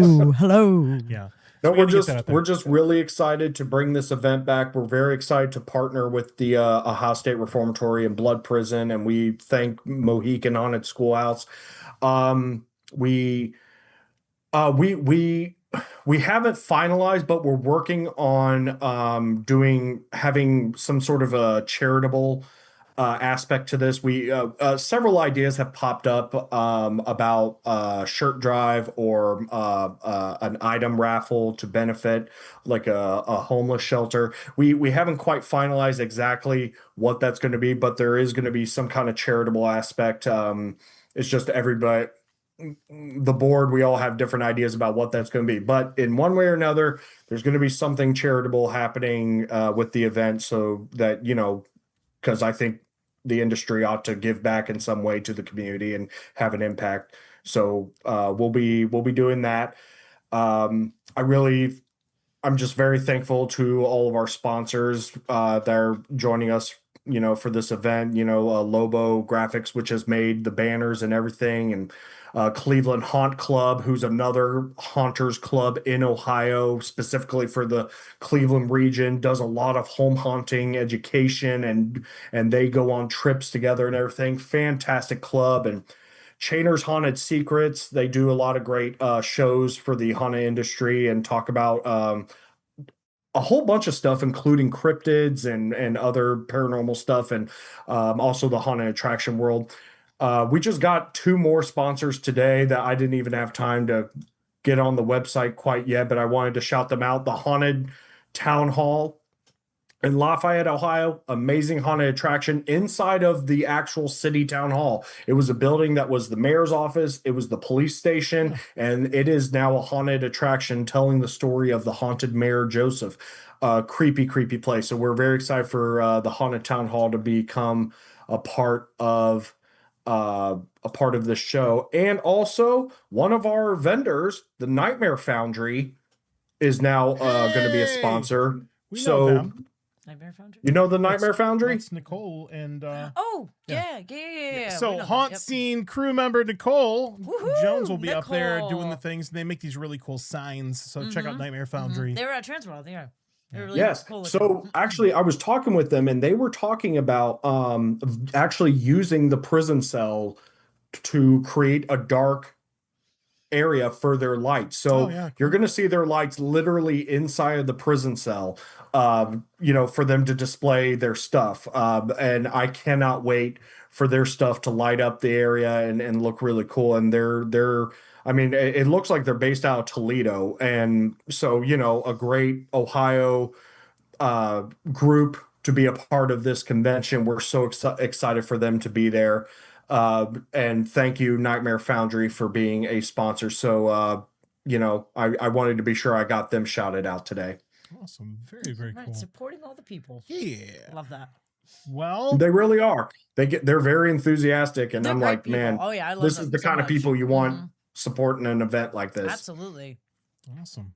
Yeah. No, So we we're gotta get that out there. we're just really excited to bring this event back. We're very excited to partner with the Ohio State Reformatory and Blood Prison, and we thank Mohican Haunted Schoolhouse. We haven't finalized, but we're working on having some sort of a charitable aspect to this. We several ideas have popped up about shirt drive or an item raffle to benefit like a homeless shelter. We haven't quite finalized exactly what that's going to be, but there is going to be some kind of charitable aspect. It's just everybody, the board, we all have different ideas about what that's going to be, but in one way or another, there's going to be something charitable happening with the event, so that, because I think the industry ought to give back in some way to the community and have an impact. So we'll be doing that. I'm just very thankful to all of our sponsors that are joining us, for this event. Lobo Graphics, which has made the banners and everything, and Cleveland Haunt Club, who's another haunters club in Ohio, specifically for the Cleveland region, does a lot of home haunting education, and they go on trips together and everything. Fantastic club. And Chainer's Haunted Secrets, they do a lot of great shows for the haunted industry and talk about a whole bunch of stuff, including cryptids and other paranormal stuff, and also the haunted attraction world. We just got 2 more sponsors today that I didn't even have time to get on the website quite yet, but I wanted to shout them out. The Haunted Town Hall in Lafayette, Ohio, amazing haunted attraction inside of the actual city town hall. It was a building that was the mayor's office, it was the police station, and it is now a haunted attraction telling the story of the haunted Mayor Joseph. Creepy place. So we're very excited for the Haunted Town Hall to become a part of this show. And also one of our vendors, the Nightmare Foundry, is now going to be a sponsor. We know So them. Nightmare Foundry. you know the Nightmare Foundry? That's Nicole and Oh yeah. So we know that, Haunt yep. Scene crew member Nicole Woohoo, Jones will be up there doing Nicole. the things. They make these really cool signs. So check out Nightmare Foundry. They were at Transworld. Yeah. They were really Yes. cool looking. So actually, I was talking with them, and they were talking about actually using the prison cell to create a dark area for their lights. So you're going to see their lights literally inside of the prison cell, for them to display their stuff. And I cannot wait for their stuff to light up the area and look really cool. And it looks like they're based out of Toledo. And so, a great Ohio group to be a part of this convention. We're so excited for them to be there. And thank you, Nightmare Foundry, for being a sponsor. So, I wanted to be sure I got them shouted out today. Awesome. Very, very cool. Supporting all the people. Yeah. Love that. Well, they really are. They're very enthusiastic. And I'm like, people. man, oh, yeah, I love this is the kind of people you want supporting an event like this. Absolutely. Awesome.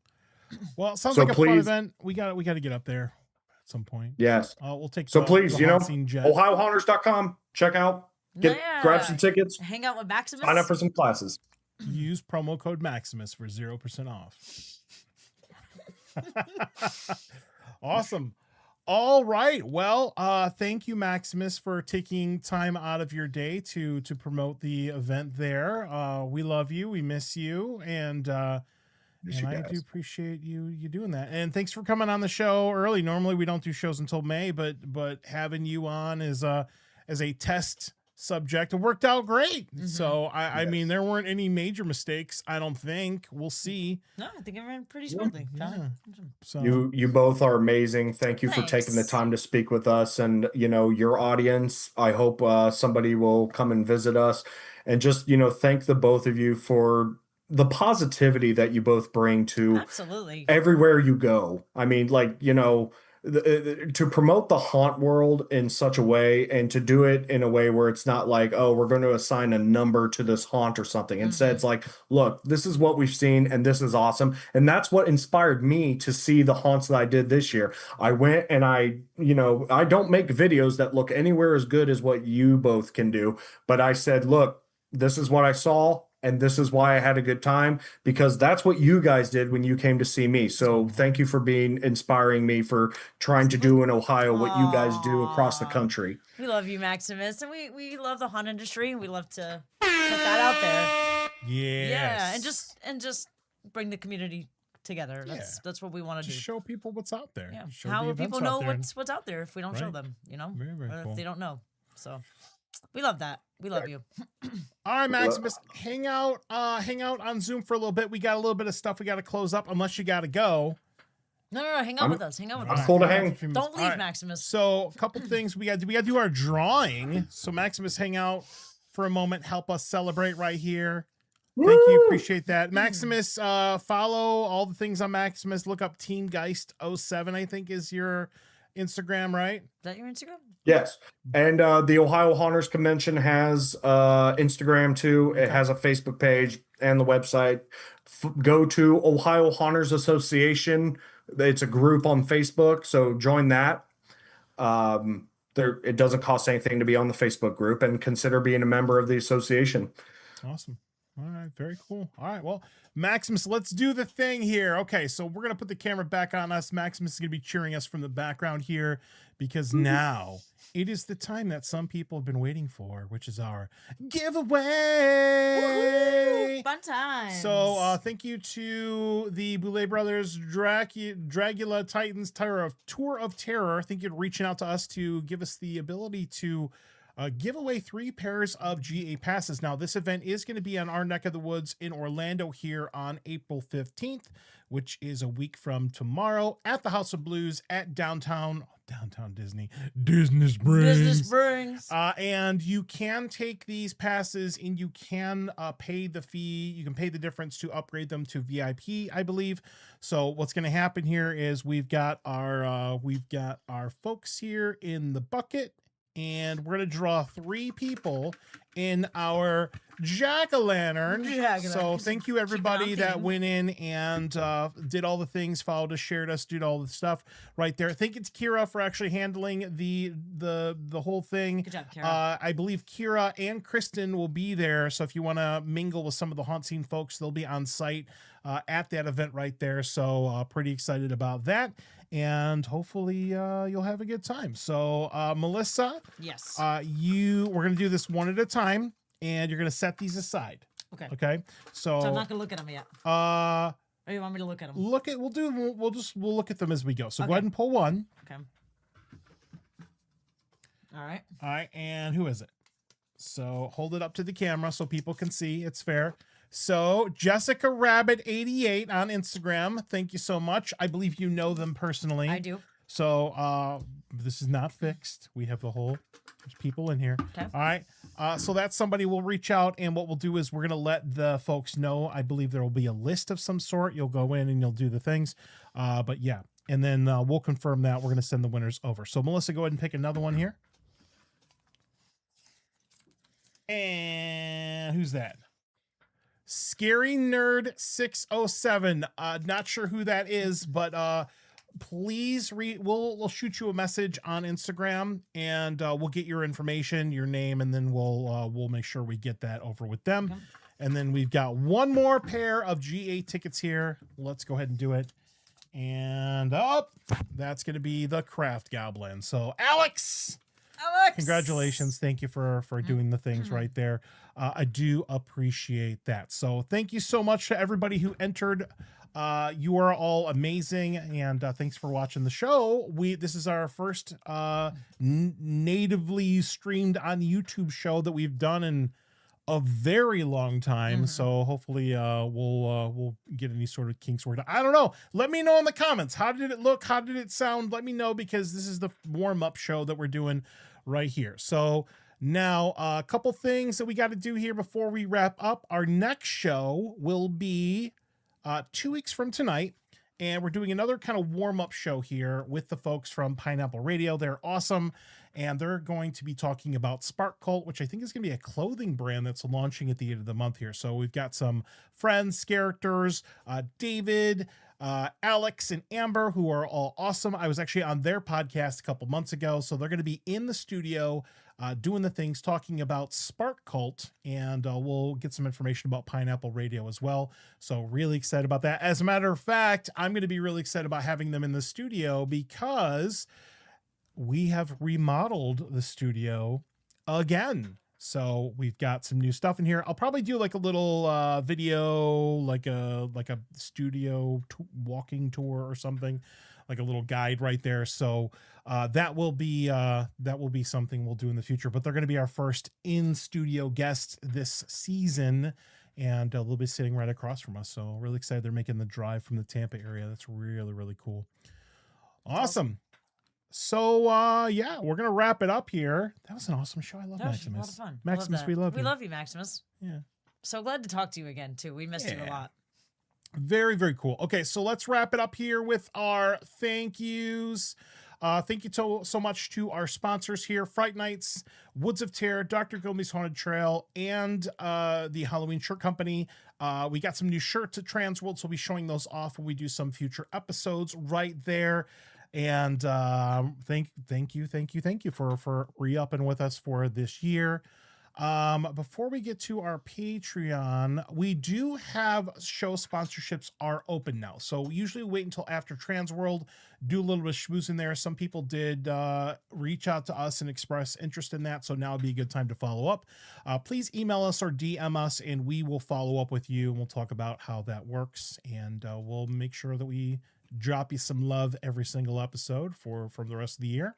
Well, it sounds like a fun event. We got to get up there at some point. Yes. We'll take please, OhioHaunters.com. Check out. Grab some tickets. Hang out with Maximus. Sign up for some classes. Use promo code Maximus for 0% off. Awesome. All right. Well, thank you, Maximus, for taking time out of your day to promote the event there. We love you. We miss you. And I do appreciate you doing that. And thanks for coming on the show early. Normally we don't do shows until May, but having you on as a test subject, it worked out great. So I mean, there weren't any major mistakes, I don't think. We'll see. No, I think it ran pretty smoothly. Yeah. So you both are amazing. Thank you for taking the time to speak with us, and your audience. I hope somebody will come and visit us, and just thank the both of you for the positivity that you both bring to absolutely everywhere you go. I mean, to promote the haunt world in such a way, and to do it in a way where it's not like, oh, we're going to assign a number to this haunt or something. Instead, it's like, look, this is what we've seen and this is awesome. And that's what inspired me to see the haunts that I did this year. I went and I don't make videos that look anywhere as good as what you both can do. But I said, look, this is what I saw. And this is why I had a good time, because that's what you guys did when you came to see me. So thank you for inspiring me for trying to do in Ohio what you guys do across the country. We love you, Maximus, and we love the haunt industry. We love to put that out there. Yes. Yeah, and just bring the community together. That's what we want to do. Show people what's out there. Yeah. Show How the will people events know out there. what's out there if we don't show them? Very, very or cool. if they don't know. So we love that. We love you. All right, Maximus, hang out on Zoom for a little bit. We got a little bit of stuff we got to close up, unless you got to go. No, hang out with us. Hang out with us. I'm cool to hang. Don't leave, Maximus. So a couple things we got to do our drawing. So Maximus, hang out for a moment. Help us celebrate right here. Thank you. Appreciate that. Maximus, follow all the things on Maximus. Look up Team Geist 07, I think is your Instagram, right? Is that your Instagram? Yes. And the Ohio Haunters Convention has Instagram too. It has a Facebook page and the website. Go to Ohio Haunters Association. It's a group on Facebook, so join that. It doesn't cost anything to be on the Facebook group, and consider being a member of the association. Awesome. All right, very cool. All right, well, Maximus, let's do the thing here. Okay, so we're going to put the camera back on us. Maximus is going to be cheering us from the background here, because now it is the time that some people have been waiting for, which is our giveaway. Woo! Fun time. So thank you to the Boulay Brothers Dragula Titans Tour of Terror. I think you're reaching out to us to give us the ability to give away 3 pairs of GA passes. Now, this event is going to be on our neck of the woods in Orlando here on April 15th, which is a week from tomorrow, at the House of Blues at downtown Disney Springs. And you can take these passes and you can pay the fee. You can pay the difference to upgrade them to VIP, I believe. So what's going to happen here is we've got our folks here in the bucket, and we're going to draw 3 people in our jack-o'-lantern. So thank you, everybody that went in and did all the things, followed us, shared us, did all the stuff right there. Thank you to Kira for actually handling the whole thing. Good job, Kira. I believe Kira and Kristen will be there. So if you want to mingle with some of the HauntScene folks, they'll be on site at that event right there. So pretty excited about that. And hopefully you'll have a good time. So Melissa, yes, we're gonna do this one at a time, and you're gonna set these aside. Okay. Okay. So I'm not gonna look at them yet. Or you want me to look at them? We'll look at them as we go. So go Okay. ahead and pull one. Okay. All right. All right, and who is it? So hold it up to the camera so people can see. It's fair. So Jessica Rabbit 88 on Instagram. Thank you so much. I believe you know them personally. I do. So this is not fixed. We have there's people in here. Okay. All right. So that's somebody we'll reach out, and what we'll do is we're gonna let the folks know. I believe there will be a list of some sort. You'll go in and you'll do the things. But yeah, and then we'll confirm that. We're gonna send the winners over. So Melissa, go ahead and pick another one here. And who's that? Scary Nerd 607. Not sure who that is, but please we'll shoot you a message on Instagram, and we'll get your information, your name, and then we'll make sure we get that over with them. Okay. And then we've got one more pair of GA tickets here. Let's go ahead and do it. And that's going to be the Craft Goblin. So Alex, congratulations. Thank you for doing the things right there. I do appreciate that. So thank you so much to everybody who entered. You are all amazing, and thanks for watching the show. This is our first natively streamed on YouTube show that we've done in a very long time. So hopefully we'll get any sort of kinks worked out. I don't know. Let me know in the comments. How did it look? How did it sound? Let me know, because this is the warm-up show that we're doing right here. So now a couple things that we got to do here before we wrap up. Our next show will be 2 weeks from tonight, and we're doing another kind of warm-up show here with the folks from Pineapple Radio. They're awesome, and they're going to be talking about Spark Cult, which I think is going to be a clothing brand that's launching at the end of the month here. So we've got some friends, characters, David, Alex, and Amber, who are all awesome. I was actually on their podcast a couple months ago, so they're going to be in the studio doing the things, talking about Spark Cult, and we'll get some information about Pineapple Radio as well. So really excited about that. As a matter of fact, I'm going to be really excited about having them in the studio, because we have remodeled the studio again. So we've got some new stuff in here. I'll probably do like a little video, like a studio walking tour or something, like a little guide right there. So that will be something we'll do in the future. But they're going to be our first in studio guest this season, and they'll be sitting right across from us. So really excited. They're making the drive from the Tampa area. That's really, really cool. Awesome. So yeah, we're gonna wrap it up here. That was an awesome show. I love Maximus. A lot of fun. Maximus, we love you. We love you, Maximus. Yeah. So glad to talk to you again too. We missed you a lot. Very, very cool. Okay, so let's wrap it up here with our thank yous. Thank you so much to our sponsors here: Fright Nights, Woods of Terror, Dr. Gomey's Haunted Trail, and the Halloween Shirt Company. We got some new shirts at Transworld, so we'll be showing those off when we do some future episodes right there. And thank you for re-upping with us for this year. Before we get to our Patreon, we do have show sponsorships are open now. So usually wait until after Transworld, do a little bit of schmoozing there. Some people did reach out to us and express interest in that. So now would be a good time to follow up. Please email us or DM us, and we will follow up with you, and we'll talk about how that works. And we'll make sure that we drop you some love every single episode from the rest of the year.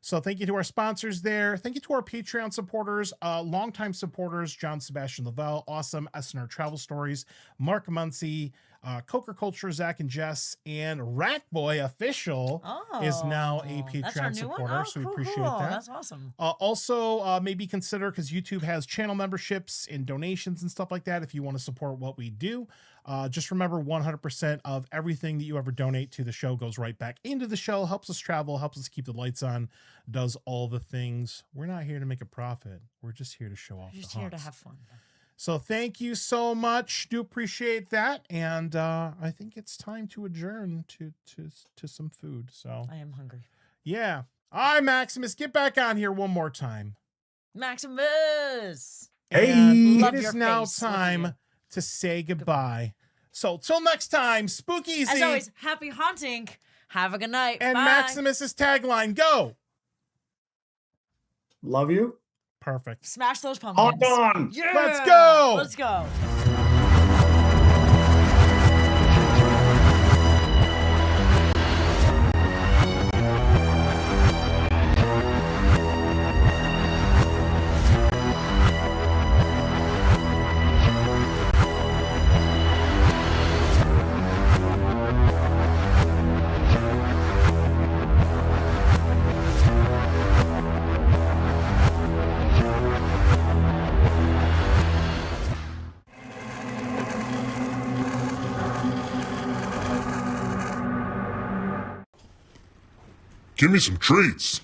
So thank you to our sponsors there. Thank you to our Patreon supporters, longtime supporters: John Sebastian Lavelle, awesome, SNR Travel Stories, Mark Muncie, Coker Culture, Zach and Jess, and Ratboy Official is now a Patreon supporter. So we appreciate that. That's awesome. Also, maybe consider, because YouTube has channel memberships and donations and stuff like that, if you want to support what we do. Just remember, 100% of everything that you ever donate to the show goes right back into the show, helps us travel, helps us keep the lights on, does all the things. We're not here to make a profit. We're just here to show off. Just the here to haunts. have fun. So thank you so much. Do appreciate that. And I think it's time to adjourn to some food. So I am hungry. yeah. All right, Maximus, get back on here one more time. Maximus! Hey! And Love it your is now face. Look at time you. to say goodbye. So till next time, spooky As always, happy haunting. Have a good night. and Bye. Maximus's tagline, go. Love you. Perfect. Smash those pumpkins. Haunt on! Yeah! Let's go! Let's go. Give me some treats.